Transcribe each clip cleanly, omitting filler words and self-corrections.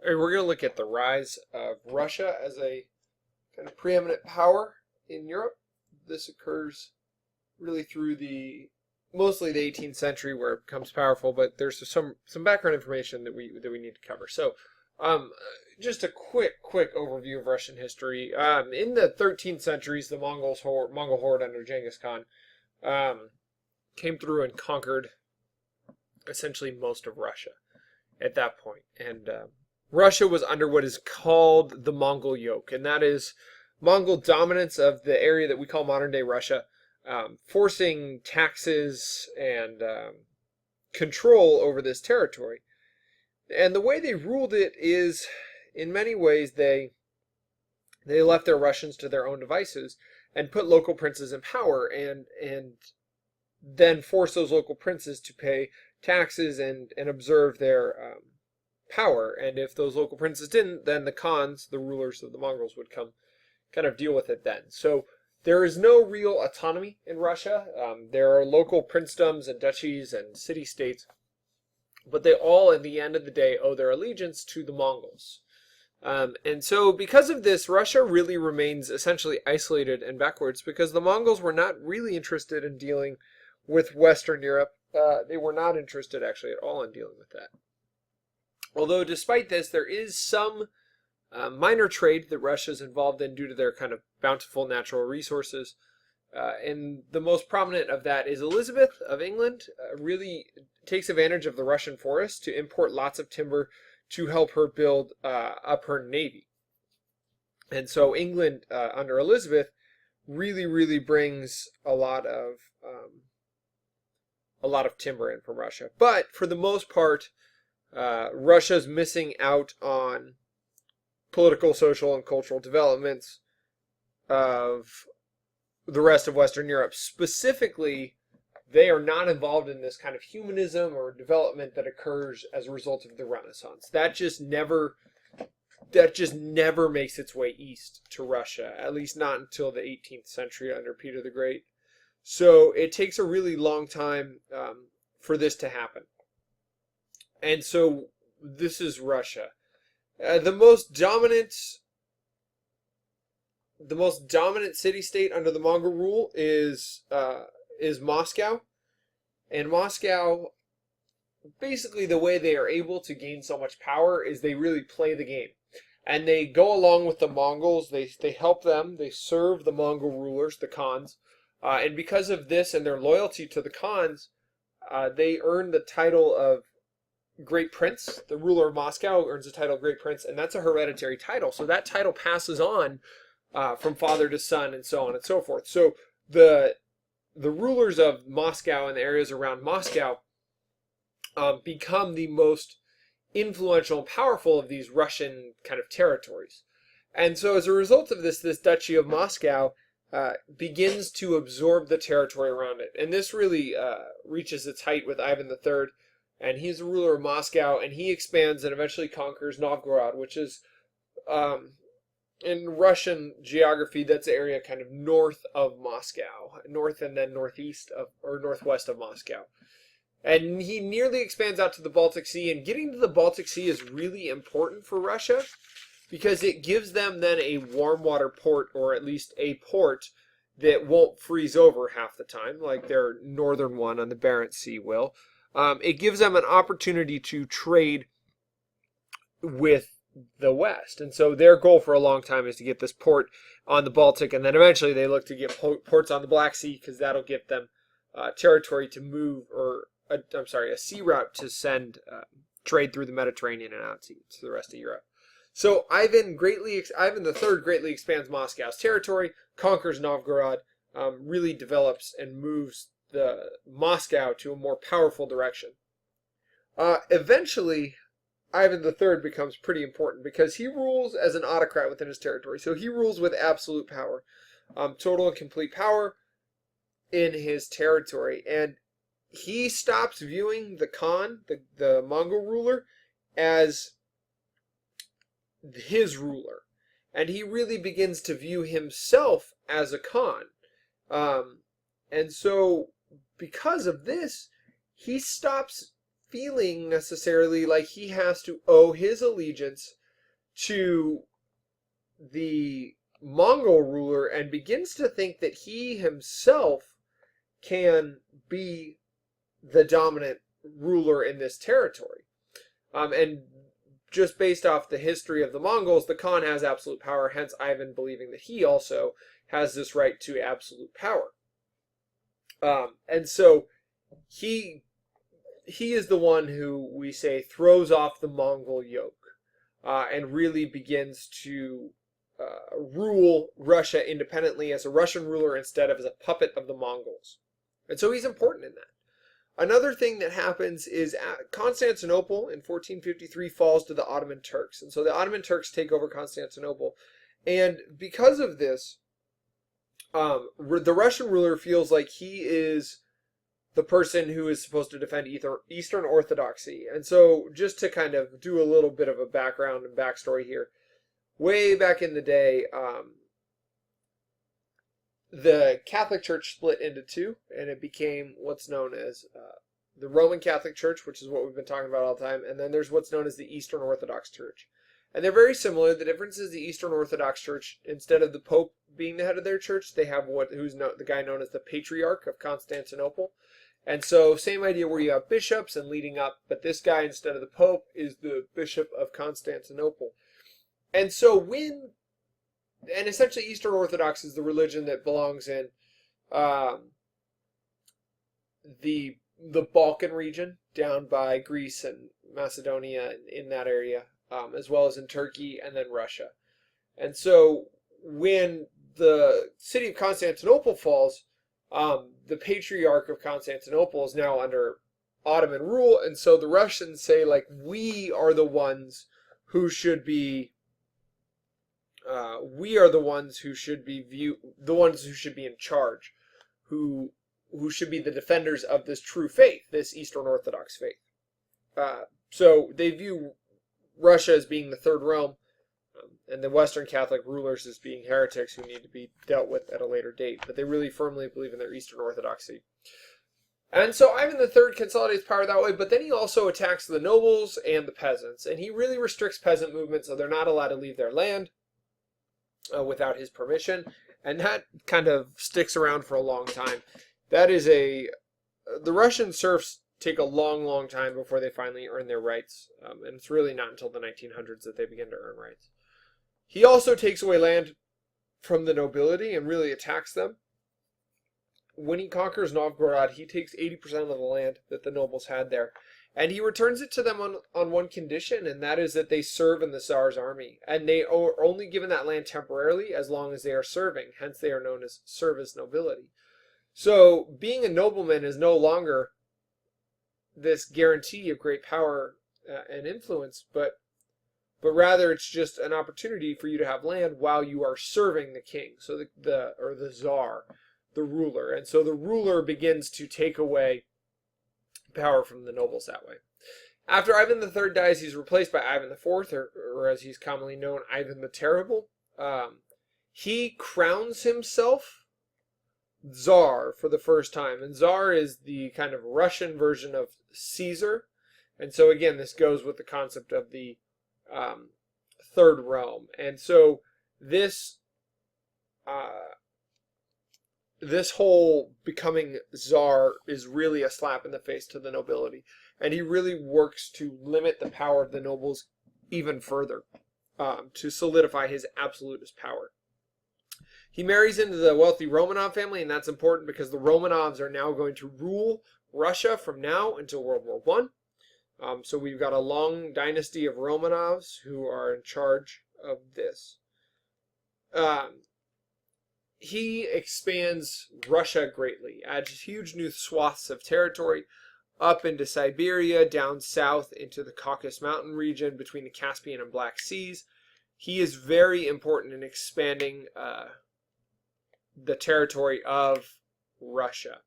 We're going to look at the rise of Russia as a kind of preeminent power in Europe. This occurs really through mostly the 18th century where it becomes powerful, but there's some background information that we need to cover. So, just a quick overview of Russian history. In the 13th centuries, the Mongol horde under Genghis Khan came through and conquered essentially most of Russia at that point, and Russia was under what is called the Mongol yoke, and that is Mongol dominance of the area that we call modern-day Russia, forcing taxes and control over this territory. And the way they ruled it is, in many ways, they left their Russians to their own devices and put local princes in power, and then forced those local princes to pay taxes and observe their power. And if those local princes didn't, then the Khans, the rulers of the Mongols, would come kind of deal with it then. So there is no real autonomy in Russia. There are local princedoms and duchies and city-states, but they all, at the end of the day, owe their allegiance to the Mongols. And so because of this, Russia really remains essentially isolated and backwards because the Mongols were not really interested in dealing with Western Europe. They were not interested actually at all in dealing with that. Although despite this, there is some minor trade that Russia is involved in due to their kind of bountiful natural resources. And the most prominent of that is Elizabeth of England really takes advantage of the Russian forest to import lots of timber to help her build up her navy. And so England under Elizabeth really brings a lot of timber in from Russia. But for the most part, Russia's missing out on political, social, and cultural developments of the rest of Western Europe. Specifically, they are not involved in this kind of humanism or development that occurs as a result of the Renaissance. That just never makes its way east to Russia, at least not until the 18th century under Peter the Great. So it takes a really long time for this to happen. And so this is Russia. The most dominant city-state under the Mongol rule is Moscow. And Moscow, basically the way they are able to gain so much power is they really play the game. And they go along with the Mongols, they help them, they serve the Mongol rulers, the Khans. And because of this and their loyalty to the Khans, they earn the title of Great Prince. The ruler of Moscow earns the title of Great Prince, and that's a hereditary title. So that title passes on from father to son and so on and so forth. So the rulers of Moscow and the areas around Moscow become the most influential and powerful of these Russian kind of territories. And so as a result of this Duchy of Moscow begins to absorb the territory around it. And this really reaches its height with Ivan III, and he's the ruler of Moscow, and he expands and eventually conquers Novgorod, which is, in Russian geography, that's the area kind of north of Moscow, north and then northeast of, or northwest of Moscow. And he nearly expands out to the Baltic Sea, and getting to the Baltic Sea is really important for Russia because it gives them then a warm water port, or at least a port that won't freeze over half the time, like their northern one on the Barents Sea will. It gives them an opportunity to trade with the West. And so their goal for a long time is to get this port on the Baltic, and then eventually they look to get ports on the Black Sea because that'll give them territory to move, or a sea route to send trade through the Mediterranean and out to the rest of Europe. So Ivan III greatly expands Moscow's territory, conquers Novgorod, really develops and moves the Moscow to a more powerful direction. Eventually, Ivan III becomes pretty important because he rules as an autocrat within his territory. So he rules with absolute power, total and complete power in his territory. And he stops viewing the Khan, the Mongol ruler, as his ruler. And he really begins to view himself as a Khan. And so, because of this, he stops feeling necessarily like he has to owe his allegiance to the Mongol ruler, and begins to think that he himself can be the dominant ruler in this territory. And just based off the history of the Mongols, the Khan has absolute power, hence Ivan believing that he also has this right to absolute power. And so he is the one who, we say, throws off the Mongol yoke and really begins to rule Russia independently as a Russian ruler instead of as a puppet of the Mongols. And so he's important in that. Another thing that happens is Constantinople in 1453 falls to the Ottoman Turks. And so the Ottoman Turks take over Constantinople. And because of this, the Russian ruler feels like he is the person who is supposed to defend Eastern Orthodoxy. And so just to kind of do a little bit of a background and backstory here, way back in the day, the Catholic Church split into two, and it became what's known as the Roman Catholic Church, which is what we've been talking about all the time, and then there's what's known as the Eastern Orthodox Church. And they're very similar. The difference is the Eastern Orthodox Church, instead of the Pope being the head of their church, they have the guy known as the Patriarch of Constantinople. And so same idea where you have bishops and leading up, but this guy, instead of the Pope, is the Bishop of Constantinople. And so and essentially Eastern Orthodox is the religion that belongs in the Balkan region, down by Greece and Macedonia, in that area, as well as in Turkey and then Russia. And so when the city of Constantinople falls, the Patriarch of Constantinople is now under Ottoman rule, and so the Russians say, like, we are the ones who should be in charge, who should be the defenders of this true faith, this Eastern Orthodox faith. So they view Russia as being the Third Rome, and the Western Catholic rulers as being heretics who need to be dealt with at a later date. But they really firmly believe in their Eastern Orthodoxy. And so Ivan III consolidates power that way, but then he also attacks the nobles and the peasants, and he really restricts peasant movement, so they're not allowed to leave their land without his permission, and that kind of sticks around for a long time. The Russian serfs take a long, long time before they finally earn their rights, and it's really not until the 1900s that they begin to earn rights. He also takes away land from the nobility and really attacks them. When he conquers Novgorod, he takes 80% of the land that the nobles had there, and he returns it to them on one condition, and that is that they serve in the Tsar's army. And they are only given that land temporarily as long as they are serving. Hence, they are known as service nobility. So, being a nobleman is no longer this guarantee of great power and influence, but rather it's just an opportunity for you to have land while you are serving the king, so the Tsar, the ruler. And so the ruler begins to take away power from the nobles that way. After Ivan III dies, he's replaced by Ivan IV, or as he's commonly known, Ivan the Terrible. He crowns himself Tsar for the first time, and Tsar is the kind of Russian version of Caesar. And so again, this goes with the concept of the Third Rome. And so this whole becoming Tsar is really a slap in the face to the nobility. And he really works to limit the power of the nobles even further, to solidify his absolutist power. He marries into the wealthy Romanov family, and that's important because the Romanovs are now going to rule Russia from now until World War I. So we've got a long dynasty of Romanovs who are in charge of this. He expands Russia greatly, adds huge new swaths of territory up into Siberia, down south into the Caucasus Mountain region between the Caspian and Black Seas. He is very important in expanding the territory of Russia.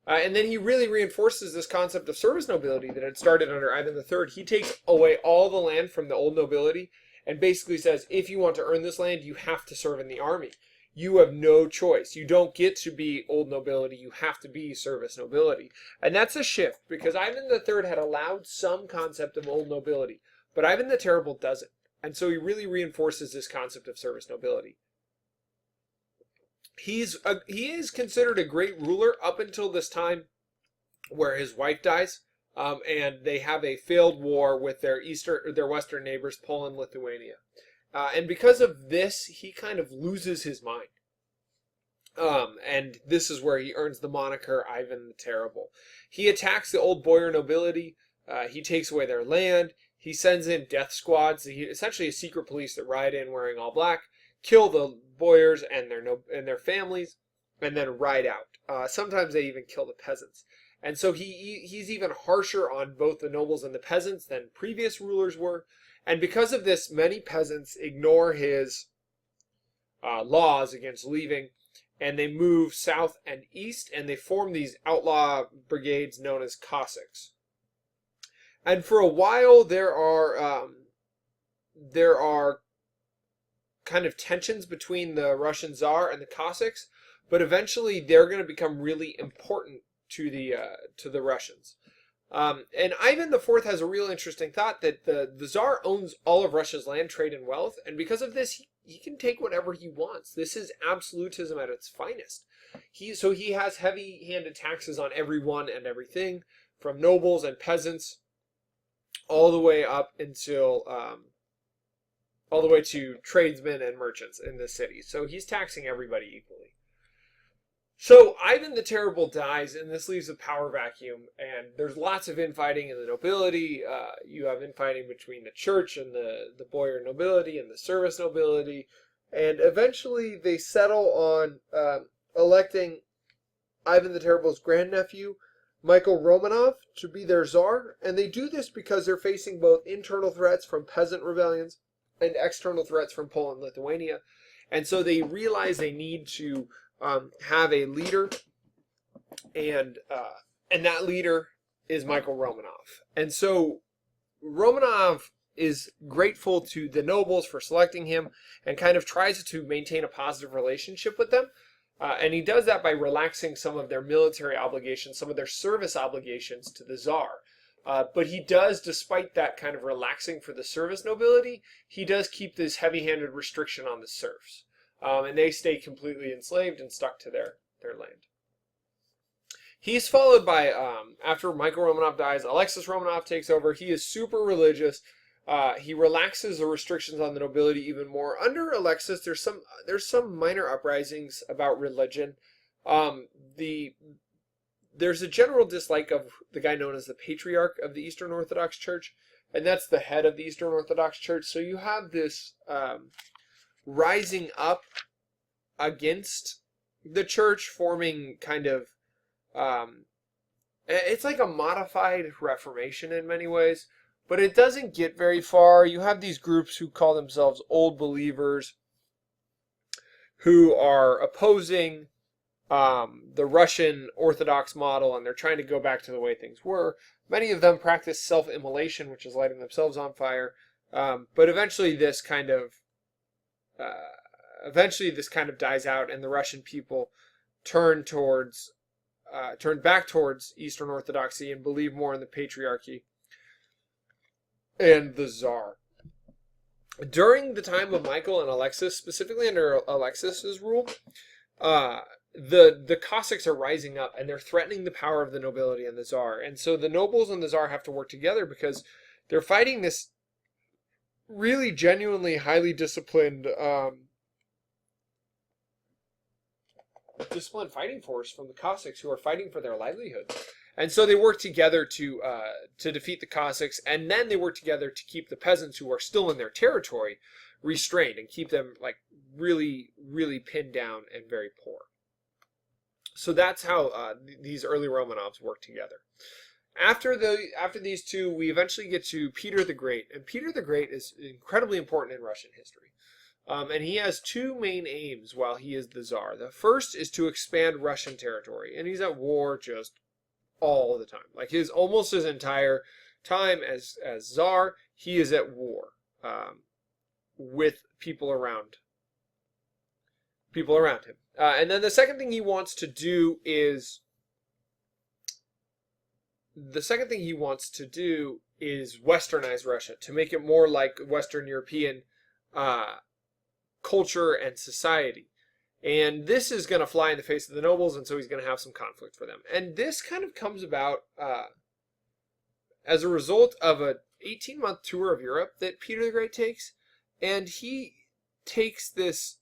And then he really reinforces this concept of service nobility that had started under Ivan III. He takes away all the land from the old nobility and basically says, if you want to earn this land, you have to serve in the army. you have no choice. You don't get to be old nobility. You have to be service nobility. And that's a shift, because Ivan III had allowed some concept of old nobility, but Ivan the Terrible doesn't. And so he really reinforces this concept of service nobility. He is considered a great ruler up until this time where his wife dies, and they have a failed war with their western neighbors, Poland, Lithuania. And because of this, he kind of loses his mind. And this is where he earns the moniker Ivan the Terrible. He attacks the old boyar nobility. He takes away their land. He sends in death squads, essentially a secret police that ride in wearing all black, kill the boyars and their families, and then ride out. Sometimes they even kill the peasants. And so he's even harsher on both the nobles and the peasants than previous rulers were. And because of this, many peasants ignore his laws against leaving, and they move south and east, and they form these outlaw brigades known as Cossacks. And for a while, there are kind of tensions between the Russian Tsar and the Cossacks, but eventually they're going to become really important to the Russians. And Ivan IV has a real interesting thought that the Tsar owns all of Russia's land, trade, and wealth, and because of this, he can take whatever he wants. This is absolutism at its finest. So he has heavy-handed taxes on everyone and everything, from nobles and peasants all the way up until all the way to tradesmen and merchants in the city. So he's taxing everybody equally. So Ivan the Terrible dies, and this leaves a power vacuum, and there's lots of infighting in the nobility. You have infighting between the church and the boyar nobility and the service nobility, and eventually they settle on electing Ivan the Terrible's grandnephew, Michael Romanov, to be their czar, and they do this because they're facing both internal threats from peasant rebellions and external threats from Poland and Lithuania, and so they realize they need to have a leader, and that leader is Michael Romanov. And so Romanov is grateful to the nobles for selecting him and kind of tries to maintain a positive relationship with them. And he does that by relaxing some of their military obligations, some of their service obligations to the Tsar. But he does, despite that kind of relaxing for the service nobility, he does keep this heavy-handed restriction on the serfs. And they stay completely enslaved and stuck to their land. He's followed by, after Michael Romanov dies, Alexis Romanov takes over. He is super religious. He relaxes the restrictions on the nobility even more. Under Alexis, there's some minor uprisings about religion. There's a general dislike of the guy known as the Patriarch of the Eastern Orthodox Church, and that's the head of the Eastern Orthodox Church. So you have this rising up against the church, forming kind of it's like a modified Reformation in many ways, but it doesn't get very far. You have these groups who call themselves Old Believers, who are opposing the Russian Orthodox model, and they're trying to go back to the way things were. Many of them practice self-immolation, which is lighting themselves on fire. But eventually this kind of dies out, and the Russian people turn back towards Eastern Orthodoxy and believe more in the Patriarchy and the Tsar. During the time of Michael and Alexis, specifically under Alexis's rule, the Cossacks are rising up, and they're threatening the power of the nobility and the Tsar. And so the nobles and the Tsar have to work together because they're fighting this really genuinely highly disciplined fighting force from the Cossacks, who are fighting for their livelihoods. And so they work together to defeat the Cossacks, and then they work together to keep the peasants who are still in their territory restrained and keep them like really, really pinned down and very poor. So that's how these early Romanovs work together. After these two, we eventually get to Peter the Great, and Peter the Great is incredibly important in Russian history. And he has two main aims while he is the Tsar. The first is to expand Russian territory, and he's at war just all the time. Like almost his entire time as Tsar, he is at war with people around people around him. And then the second thing he wants to do is westernize Russia, to make it more like Western European culture and society. And this is going to fly in the face of the nobles, and so he's going to have some conflict for them. And this kind of comes about as a result of an 18-month tour of Europe that Peter the Great takes. And he takes this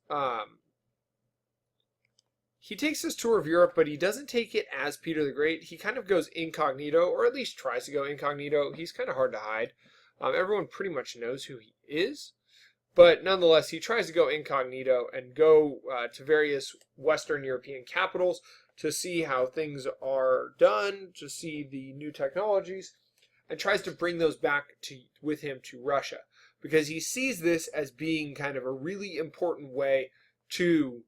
tour of Europe, but he doesn't take it as Peter the Great. He kind of goes incognito, or at least tries to go incognito. He's kind of hard to hide. Everyone pretty much knows who he is. But nonetheless, he tries to go incognito and go to various Western European capitals to see how things are done, to see the new technologies, and tries to bring those back with him to Russia. Because he sees this as being kind of a really important way to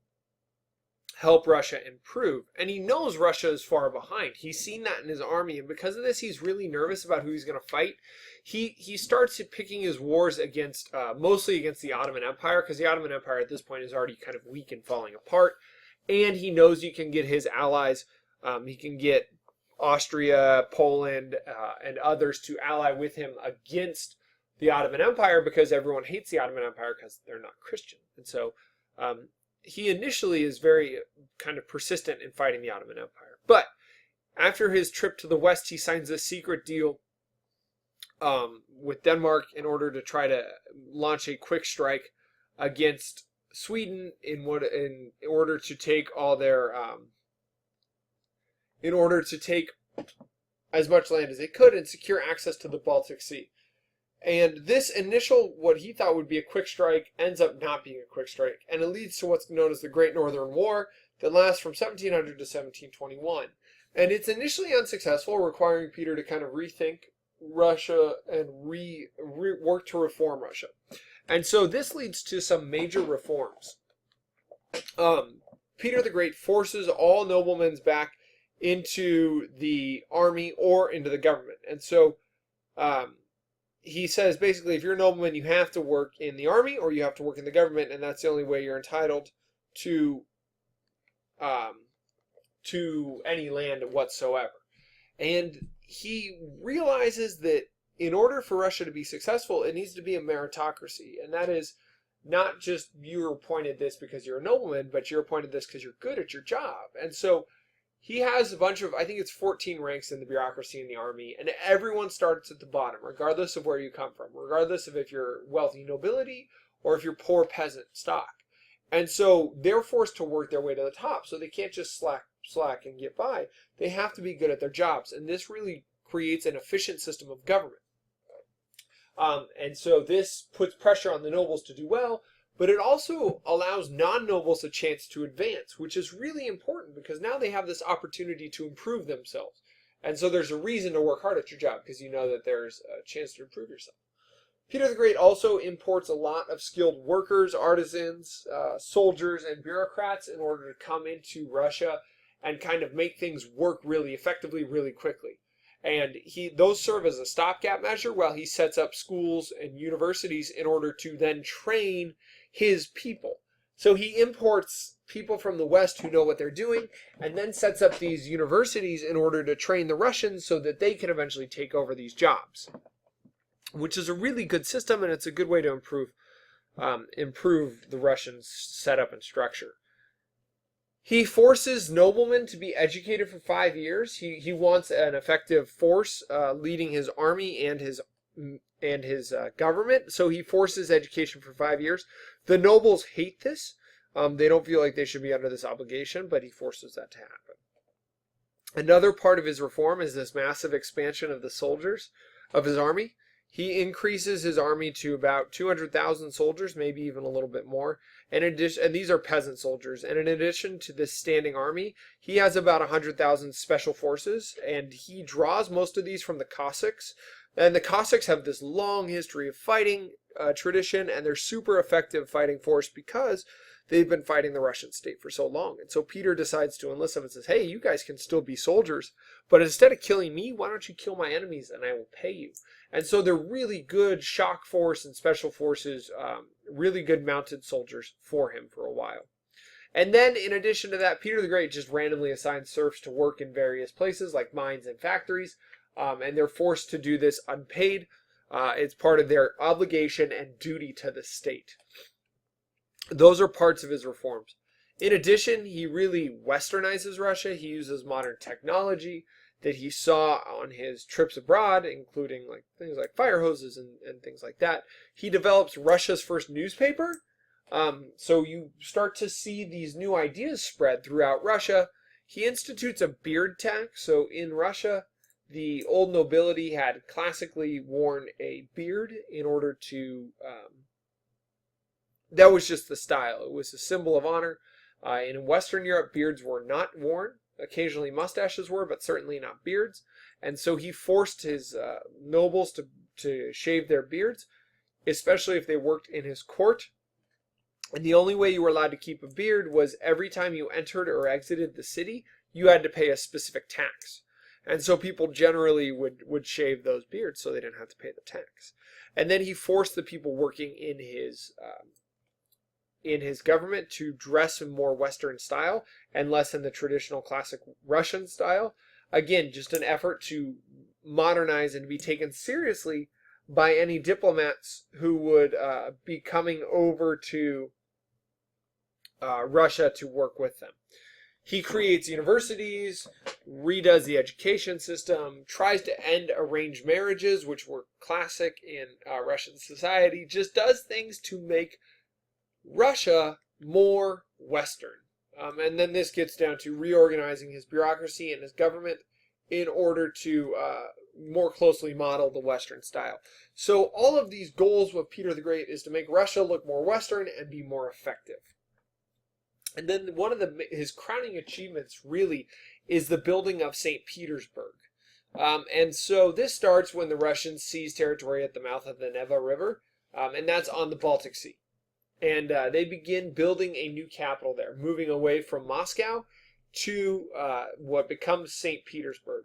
help Russia improve. And he knows Russia is far behind. He's seen that in his army, and because of this, he's really nervous about who he's going to fight. He starts picking his wars against mostly against the Ottoman Empire, because the Ottoman Empire at this point is already kind of weak and falling apart. And he knows he can get his allies. He can get Austria, Poland, and others to ally with him against the Ottoman Empire, because everyone hates the Ottoman Empire because they're not Christian. And so he initially is very kind of persistent in fighting the Ottoman Empire. But after his trip to the west, he signs a secret deal with Denmark in order to try to launch a quick strike against Sweden in order to take all their in order to take as much land as they could and secure access to the Baltic Sea. And this initial, what he thought would be a quick strike, ends up not being a quick strike. And it leads to what's known as the Great Northern War that lasts from 1700 to 1721. And it's initially unsuccessful, requiring Peter to kind of rethink Russia and work to reform Russia. And so this leads to some major reforms. Peter the Great forces all noblemen back into the army or into the government. And so he says, basically, if you're a nobleman, you have to work in the army or you have to work in the government, and that's the only way you're entitled to any land whatsoever. And he realizes that in order for Russia to be successful, it needs to be a meritocracy. And that is not just you're appointed this because you're a nobleman, but you're appointed this because you're good at your job. And so he has a bunch of, I think it's 14 ranks in the bureaucracy in the army, and everyone starts at the bottom, regardless of where you come from, regardless of if you're wealthy nobility or if you're poor peasant stock. And so they're forced to work their way to the top, so they can't just slack and get by. They have to be good at their jobs, and this really creates an efficient system of government. And so this puts pressure on the nobles to do well, but it also allows non-nobles a chance to advance, which is really important because now they have this opportunity to improve themselves. And so there's a reason to work hard at your job because you know that there's a chance to improve yourself. Peter the Great also imports a lot of skilled workers, artisans, soldiers, and bureaucrats in order to come into Russia and kind of make things work really effectively, really quickly. And those serve as a stopgap measure while he sets up schools and universities in order to then train his people. So he imports people from the West who know what they're doing and then sets up these universities in order to train the Russians so that they can eventually take over these jobs, which is a really good system, and it's a good way to improve the Russian setup and structure. He forces noblemen to be educated for 5 years. He wants an effective force leading his army and his government. So he forces education for 5 years. The nobles hate this. They don't feel like they should be under this obligation, but he forces that to happen. Another part of his reform is this massive expansion of the soldiers of his army. He increases his army to about 200,000 soldiers, maybe even a little bit more. And these are peasant soldiers. And in addition to this standing army, he has about 100,000 special forces, and he draws most of these from the Cossacks. And the Cossacks have this long history of fighting tradition, and they're super effective fighting force because they've been fighting the Russian state for so long. And so Peter decides to enlist them and says, hey, you guys can still be soldiers, but instead of killing me, why don't you kill my enemies and I will pay you? And so they're really good shock force and special forces, really good mounted soldiers for him for a while. And then, in addition to that, Peter the Great just randomly assigns serfs to work in various places like mines and factories, and they're forced to do this unpaid. It's part of their obligation and duty to the state. Those are parts of his reforms. In addition, he really westernizes Russia. He uses modern technology that he saw on his trips abroad, including like things like fire hoses and things like that. He develops Russia's first newspaper. So you start to see these new ideas spread throughout Russia. He institutes a beard tax. So in Russia, the old nobility had classically worn a beard in order to, that was just the style. It was a symbol of honor. In Western Europe, beards were not worn. Occasionally mustaches were, but certainly not beards. And so he forced his nobles to shave their beards, especially if they worked in his court. And the only way you were allowed to keep a beard was every time you entered or exited the city, you had to pay a specific tax. And so people generally would shave those beards so they didn't have to pay the tax. And then he forced the people working in his government to dress in more Western style and less in the traditional classic Russian style. Again, just an effort to modernize and be taken seriously by any diplomats who would be coming over to Russia to work with them. He creates universities, redoes the education system, tries to end arranged marriages, which were classic in Russian society, just does things to make Russia more Western. And then this gets down to reorganizing his bureaucracy and his government in order to more closely model the Western style. So all of these goals with Peter the Great is to make Russia look more Western and be more effective. And then one of his crowning achievements really is the building of St. Petersburg. And so this starts when the Russians seize territory at the mouth of the Neva River, and that's on the Baltic Sea. And they begin building a new capital there, moving away from Moscow to what becomes St. Petersburg.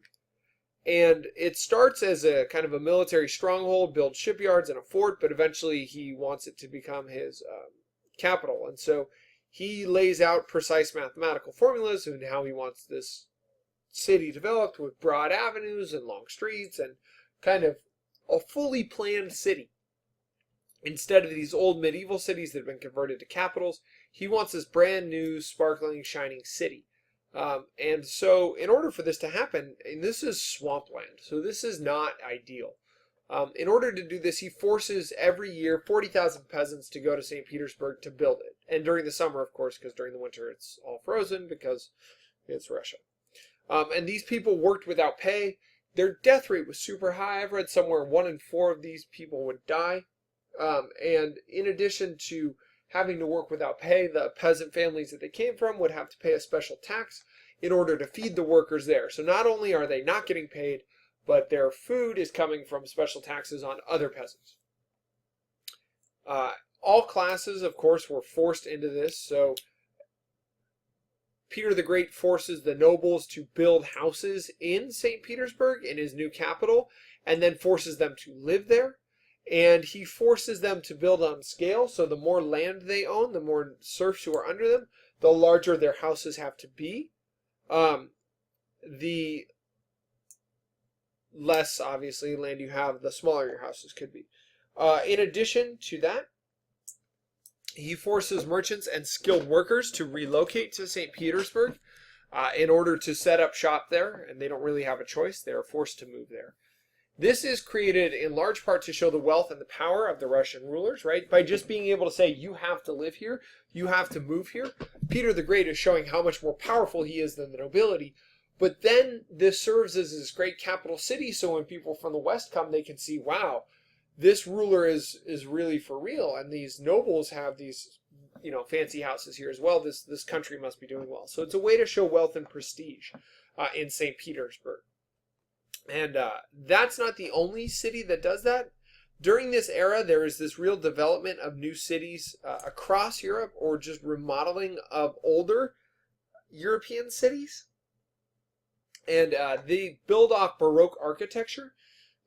And it starts as a kind of a military stronghold, builds shipyards and a fort, but eventually he wants it to become his capital. And so he lays out precise mathematical formulas and how he wants this city developed with broad avenues and long streets and kind of a fully planned city. Instead of these old medieval cities that have been converted to capitals, he wants this brand new, sparkling, shining city. And so in order for this to happen, and this is swampland, so this is not ideal. In order to do this, he forces every year 40,000 peasants to go to St. Petersburg to build it. And during the summer, of course, because during the winter it's all frozen because it's Russia. And these people worked without pay. Their death rate was super high. I've read somewhere 1 in 4 of these people would die. And in addition to having to work without pay, the peasant families that they came from would have to pay a special tax in order to feed the workers there. So not only are they not getting paid, but their food is coming from special taxes on other peasants. All classes, of course, were forced into this. So Peter the Great forces the nobles to build houses in St. Petersburg, in his new capital, and then forces them to live there. And he forces them to build on scale, so the more land they own, the more serfs who are under them, the larger their houses have to be. The less, obviously, land you have, the smaller your houses could be. In addition to that, he forces merchants and skilled workers to relocate to St. Petersburg in order to set up shop there, and they don't really have a choice. They are forced to move there. This is created in large part to show the wealth and the power of the Russian rulers, right? By just being able to say, you have to live here, you have to move here. Peter the Great is showing how much more powerful he is than the nobility. But then this serves as this great capital city, so when people from the West come, they can see, wow, this ruler is really for real, and these nobles have these, fancy houses here as well. This country must be doing well. So it's a way to show wealth and prestige in St. Petersburg. And that's not the only city that does that. During this era, there is this real development of new cities across Europe, or just remodeling of older European cities. And they build off Baroque architecture.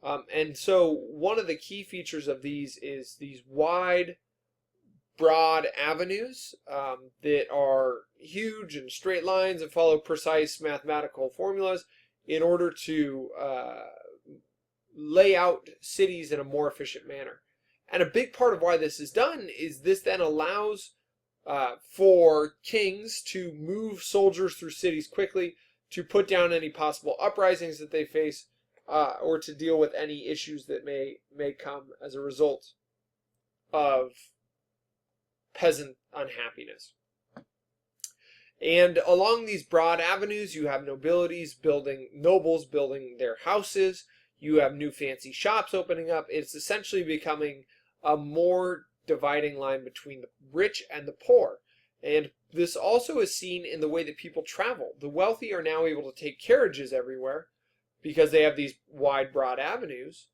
And so one of the key features of these is these wide, broad avenues that are huge and straight lines and follow precise mathematical formulas in order to lay out cities in a more efficient manner. And a big part of why this is done is this then allows for kings to move soldiers through cities quickly, to put down any possible uprisings that they face, or to deal with any issues that may come as a result of peasant unhappiness. And along these broad avenues, you have nobles building their houses. You have new fancy shops opening up. It's essentially becoming a more dividing line between the rich and the poor. And this also is seen in the way that people travel. The wealthy are now able to take carriages everywhere because they have these wide, broad avenues.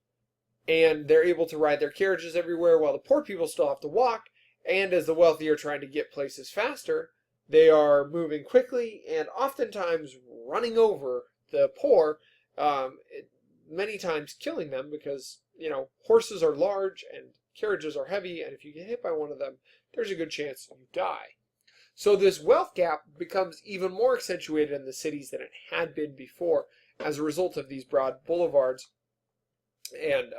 And they're able to ride their carriages everywhere while the poor people still have to walk. And as the wealthy are trying to get places faster, they are moving quickly and oftentimes running over the poor, many times killing them because, horses are large and carriages are heavy, and if you get hit by one of them, there's a good chance you die. So this wealth gap becomes even more accentuated in the cities than it had been before as a result of these broad boulevards and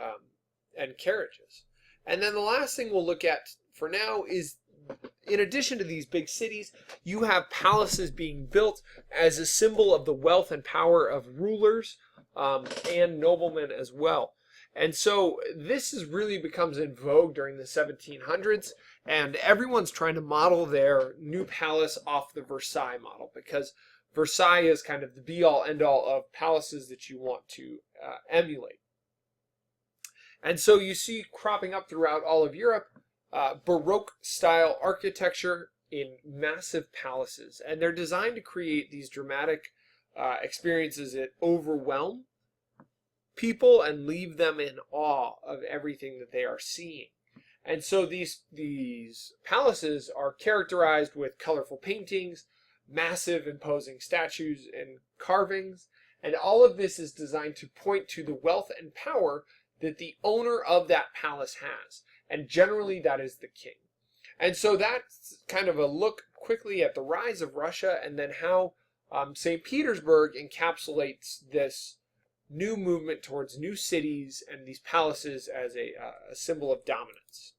carriages. And then the last thing we'll look at for now is, in addition to these big cities, you have palaces being built as a symbol of the wealth and power of rulers and noblemen as well. And so this really becomes in vogue during the 1700s, and everyone's trying to model their new palace off the Versailles model, because Versailles is kind of the be-all, end-all of palaces that you want to emulate. And so you see cropping up throughout all of Europe Baroque-style architecture in massive palaces, and they're designed to create these dramatic experiences that overwhelm people and leave them in awe of everything that they are seeing. And so these palaces are characterized with colorful paintings, massive imposing statues and carvings, and all of this is designed to point to the wealth and power that the owner of that palace has. And generally that is the king. And so that's kind of a look quickly at the rise of Russia, and then how St. Petersburg encapsulates this new movement towards new cities and these palaces as a symbol of dominance.